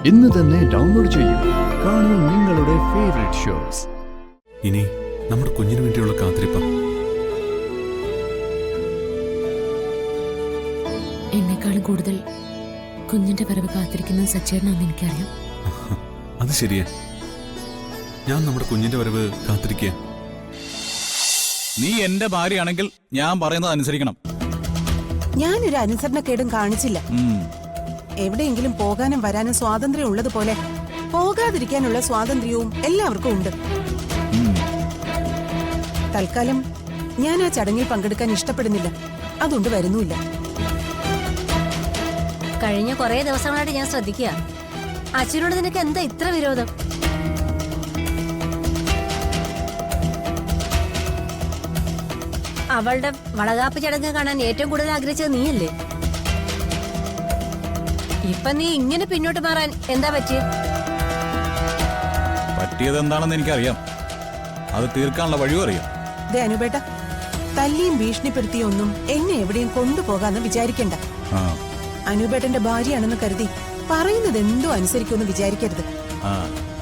ഇന്ന് തന്നെ ഡൗൺലോഡ് ചെയ്യൂ. കാണൂ നിങ്ങളുടെ ഫേവറേറ്റ് ഷോസ്. ഇനി നമ്മുടെ കുഞ്ഞിന് വേണ്ടിയുള്ള കാത്തിരിപ്പ്. എന്നെക്കാളും കൂടുതൽ കുഞ്ഞിന്റെ വരവ് കാത്തിരിക്കുന്നത് സച്ചേട്ടനാണെന്ന് എനിക്കറിയാം. അത് ശരിയാ. ഞാൻ നമ്മുടെ കുഞ്ഞിന്റെ വരവ് കാത്തിരിക്കുക. നീ എന്റെ ഭാര്യയാണെങ്കിൽ ഞാൻ പറയുന്നത് അനുസരിക്കണം. ഞാനൊരു അനുസരണക്കേടും കാണിച്ചില്ല. എവിടെയെങ്കിലും പോകാനും വരാനും സ്വാതന്ത്ര്യം ഉള്ളതുപോലെ പോകാതിരിക്കാനുള്ള സ്വാതന്ത്ര്യവും എല്ലാവർക്കും ഉണ്ട്. തൽക്കാലം ഞാൻ ആ ചടങ്ങിൽ പങ്കെടുക്കാൻ ഇഷ്ടപ്പെടുന്നില്ല. അതുകൊണ്ട് വരുന്നുമില്ല. കഴിഞ്ഞ കുറെ ദിവസങ്ങളായിട്ട് ഞാൻ ശ്രദ്ധിക്കുക, അച്ഛനോട് നിനക്ക് എന്താ ഇത്ര വിരോധം? അവളുടെ വളകാപ്പ് ചടങ്ങ് കാണാൻ ഏറ്റവും കൂടുതൽ ആഗ്രഹിച്ചത് നീയല്ലേ? ഇപ്പൊ നീ ഇങ്ങനെ പിന്നോട്ട് മാറാൻ എന്താ പറ്റിയത് എന്താണെന്ന് എനിക്കറിയാം. അത് തീർക്കാനുള്ള വഴിയും അറിയാം. അനുപേട്ട, തല്ലിയും ഭീഷണിപ്പെടുത്തിയൊന്നും എന്നെ എവിടെയും കൊണ്ടുപോകാന്ന് വിചാരിക്കണ്ട. അനുപേട്ടന്റെ ഭാര്യയാണെന്ന് കരുതി പറയുന്നത് എന്തോ അനുസരിക്കുമെന്ന് വിചാരിക്കരുത്.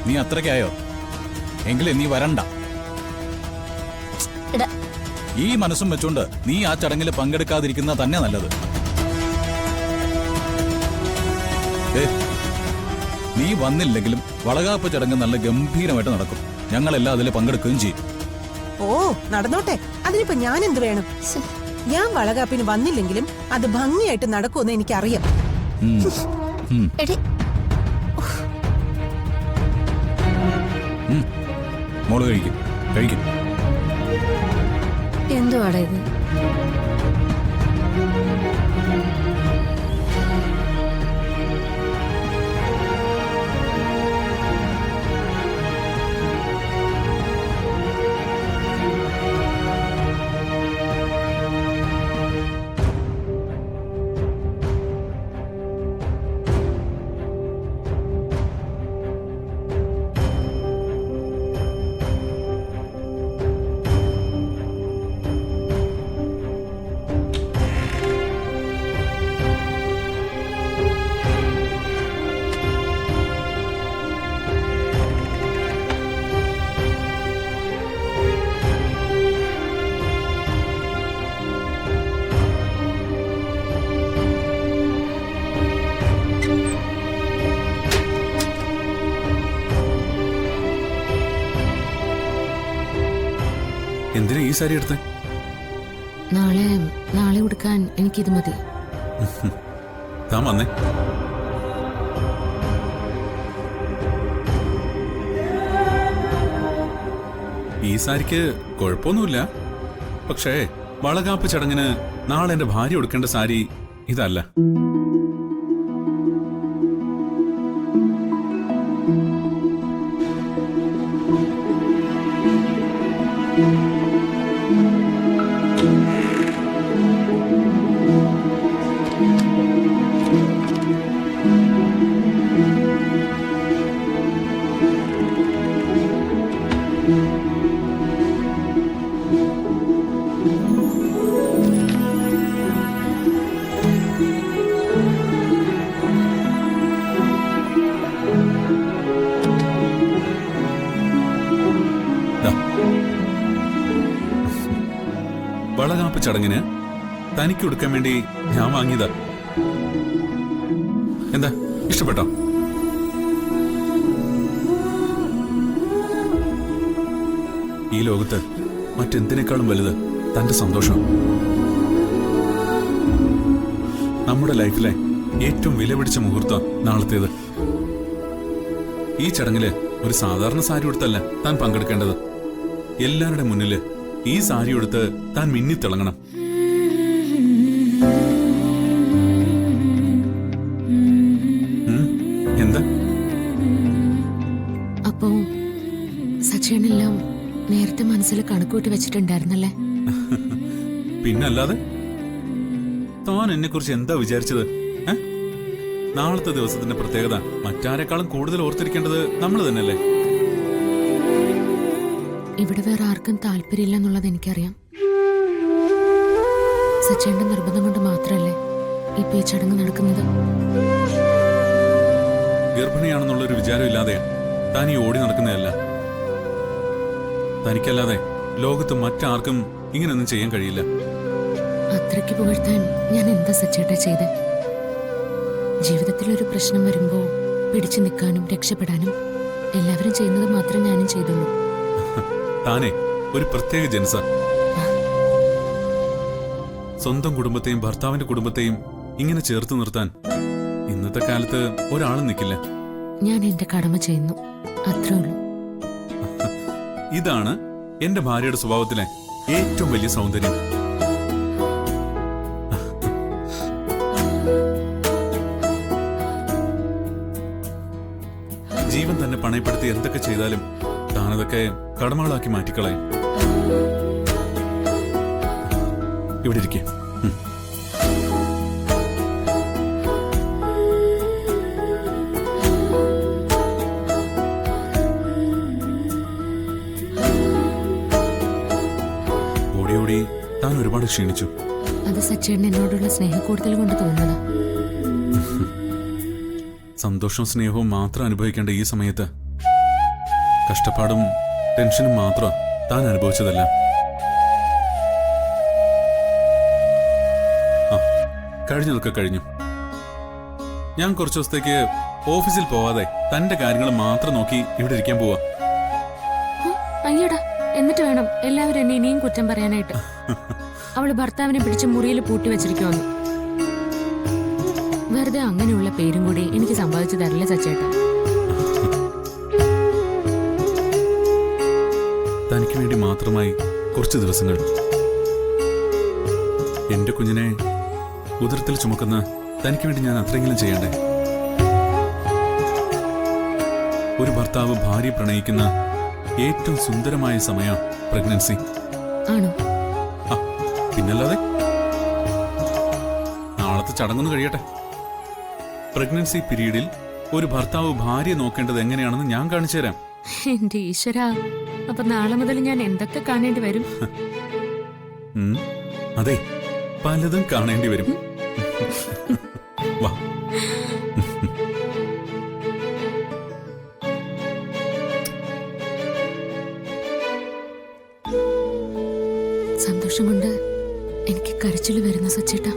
നീ അത്രയ്ക്കായോ? എങ്കിലേ നീ വരണ്ട. ഈ മനസ്സും വെച്ചോണ്ട് നീ ആ ചടങ്ങിൽ പങ്കെടുക്കാതിരിക്കുന്നത് തന്നെ നല്ലത്. നീ വന്നില്ലെങ്കിലും വളകാപ്പ് ചടങ്ങ് നല്ല ഗംഭീരമായിട്ട് നടക്കും. ഞങ്ങളെല്ലാം അതിൽ പങ്കെടുക്കുകയും ചെയ്യും. ഓ, നടന്നോട്ടെ. അതിനിപ്പോ ഞാൻ എന്ത് വേണം? ഞാൻ വളകാപ്പിന് വന്നില്ലെങ്കിലും അത് ഭംഗിയായിട്ട് നടക്കുമെന്ന് എനിക്കറിയാം. മോള് കഴിക്കും. എന്തുവാടാ ഇത്? എന്തിനാ ഈ സാരി എടുത്തേ? നാളെ ഉടുക്കാൻ എനിക്കിത് മതി. താൻ വന്നേ. ഈ സാരിക്ക് കുഴപ്പമൊന്നുമില്ല. പക്ഷേ വളകാപ്പ് ചടങ്ങിന് നാളെ എന്റെ ഭാര്യ ഉടുക്കേണ്ട സാരി ഇതല്ല. വളകാപ്പ് ചടങ്ങിന് തനിക്ക് ഉടുക്കാൻ വേണ്ടി ഞാൻ വാങ്ങിയതാ. എന്താ, ഇഷ്ടപ്പെട്ടോ? ഈ ലോകത്ത് മറ്റെന്തിനേക്കാളും വലുത് തന്റെ സന്തോഷം. നമ്മുടെ ലൈഫിലെ ഏറ്റവും വിലപിടിച്ച മുഹൂർത്തം നാളത്തേത്. ഈ ചടങ്ങില് ഒരു സാധാരണ സാരി ഉടുത്തല്ല താൻ പങ്കെടുക്കേണ്ടത്. എല്ലാവരുടെ മുന്നില് ഈ സാരി ഉടുത്ത് താൻ മിന്നിത്തിളങ്ങണം. എന്താ? അപ്പോ സച്ചേനെല്ലാം നേരത്തെ മനസ്സിൽ കണക്കൂട്ടി വെച്ചിട്ടുണ്ടായിരുന്നല്ലേ? പിന്നല്ലാതെ. താൻ എന്നെ കുറിച്ച് എന്താ വിചാരിച്ചത്? നാളത്തെ ദിവസത്തിന്റെ പ്രത്യേകത മറ്റാരെക്കാളും കൂടുതൽ ഓർത്തിരിക്കേണ്ടത് നമ്മൾ തന്നെയല്ലേ? ഇവിടെ വേറെ ആർക്കും താല്പര്യമില്ലെന്നുള്ളത് എനിക്കറിയാം. സച്ചേന്റെ നിർബന്ധം കൊണ്ട് മാത്രമല്ലേ ഇപ്പൊ ഈ ചടങ്ങ് നടക്കുന്നത്. ഗർഭിണിയാണെന്നുള്ളൊരു വിചാരമില്ലാതെ താൻ ഈ ഓടി നടക്കുന്നതല്ല. തനിക്കല്ലാതെ ലോകത്ത് മറ്റാർക്കും ഇങ്ങനെയൊന്നും ചെയ്യാൻ കഴിയില്ല. അത്രയ്ക്ക് പുകഴ്ത്താൻ ഞാൻ എന്താ സച്ചേട്ടാ ചെയ്ത്? ജീവിതത്തിൽ ഒരു പ്രശ്നം വരുമ്പോ പിടിച്ചു നിൽക്കാനും രക്ഷപ്പെടാനും എല്ലാവരും ചെയ്യുന്നത് മാത്രം ഞാനും ചെയ്തുള്ളൂ. താനേ ഒരു പ്രത്യേക ജനസ. സ്വന്തം കുടുംബത്തെയും ഭർത്താവിന്റെ കുടുംബത്തെയും ഇങ്ങനെ ചേർത്ത് നിർത്താൻ ഇന്നത്തെ കാലത്ത് ഒരാളും നിൽക്കില്ല. ഞാൻ എന്റെ കടമ ചെയ്യുന്നു, അത്രേ ഉള്ളൂ. ഇതാണ് എന്റെ ഭാര്യയുടെ സ്വഭാവത്തിലെ ഏറ്റവും വലിയ സൗന്ദര്യം. ജീവൻ തന്നെ പണയപ്പെടുത്തി എന്തൊക്കെ ചെയ്താലും താനതൊക്കെ കടമകളാക്കി മാറ്റിക്കളയും. ഇവിടെ ഇരിക്കെ. ഓടി ഓടി താൻ ഒരുപാട് ക്ഷീണിച്ചു. അത് സച്ചേട്ടൻ എന്നോടുള്ള സ്നേഹക്കൂടുതൽ കൊണ്ട് തോന്നുന്നതാ. സന്തോഷവും സ്നേഹവും മാത്രം അനുഭവിക്കേണ്ട ഈ സമയത്ത് കഷ്ടപ്പാടും ടെൻഷനും മാത്രം താൻ അനുഭവിച്ചതല്ല. കഴിഞ്ഞതൊക്കെ കഴിഞ്ഞു. ഞാൻ കുറച്ചു ദിവസത്തേക്ക് ഓഫീസിൽ പോവാതെ തന്റെ കാര്യങ്ങൾ മാത്രം നോക്കി ഇവിടെ ഇരിക്കാൻ പോവാ. അയ്യടാ, എന്നിട്ട് വേണം എല്ലാവരും എന്നെ ഇനിയും കുറ്റം പറയാനായിട്ട്. അവള് ഭർത്താവിനെ പിടിച്ച് മുറിയിൽ പൂട്ടി വെച്ചിരിക്കുവന്നു. വെറുതെ അങ്ങനെയുള്ള പേരും കൂടി എനിക്ക് സമ്പാദിച്ചു തരില്ല സച്ചേട്ടാ. തനിക്ക് വേണ്ടി മാത്രമായി കുറച്ച് ദിവസങ്ങൾ എന്റെ കുഞ്ഞിനെ ഉദരത്തിൽ ചുമക്കുന്ന തനിക്ക് വേണ്ടി ഞാൻ അത്രയെങ്കിലും ചെയ്യണ്ടേ? ഒരു ഭർത്താവ് ഭാര്യ പ്രണയിക്കുന്ന ഏറ്റവും സുന്ദരമായ സമയം പ്രഗ്നൻസി ആണോ? പിന്നല്ലാതെ. നാളത്തെ ചടങ്ങൊന്ന് കഴിയട്ടെ. പ്രഗ്നൻസി പീരീഡിൽ ഒരു ഭർത്താവ് ഭാര്യ നോക്കേണ്ടത് എങ്ങനെയാണെന്ന് ഞാൻ കാണിച്ചു തരാം. എന്റെ ഈശ്വരാ, അപ്പൊ നാളെ മുതൽ ഞാൻ എന്തൊക്കെ കാണേണ്ടി വരും? അതെ, പലതും കാണേണ്ടി വരും. വാ. സന്തോഷം കൊണ്ട് എനിക്ക് കരച്ചിൽ വരുന്ന സച്ചേട്ടാ.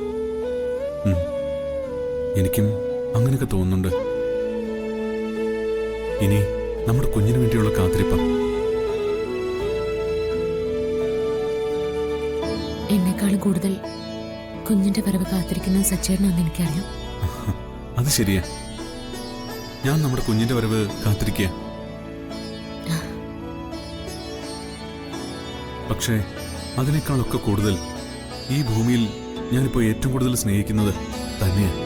എനിക്കും അങ്ങനെയൊക്കെ തോന്നുന്നുണ്ട്. ഇനി നമ്മുടെ കുഞ്ഞിന് വേണ്ടിയുള്ള കാത്തിരിപ്പ. എന്നെക്കാളും കൂടുതൽ കുഞ്ഞിന്റെ വരവ് കാത്തിരിക്കുന്ന സച്ചേട്ടനാണെന്ന് എനിക്കറിയാം. അത് ശരിയാ. ഞാൻ നമ്മുടെ കുഞ്ഞിന്റെ വരവ് കാത്തിരിക്കുക. പക്ഷേ അതിനേക്കാളൊക്കെ കൂടുതൽ ഈ ഭൂമിയിൽ ഞാനിപ്പോ ഏറ്റവും കൂടുതൽ സ്നേഹിക്കുന്നത് തന്നെയാണ്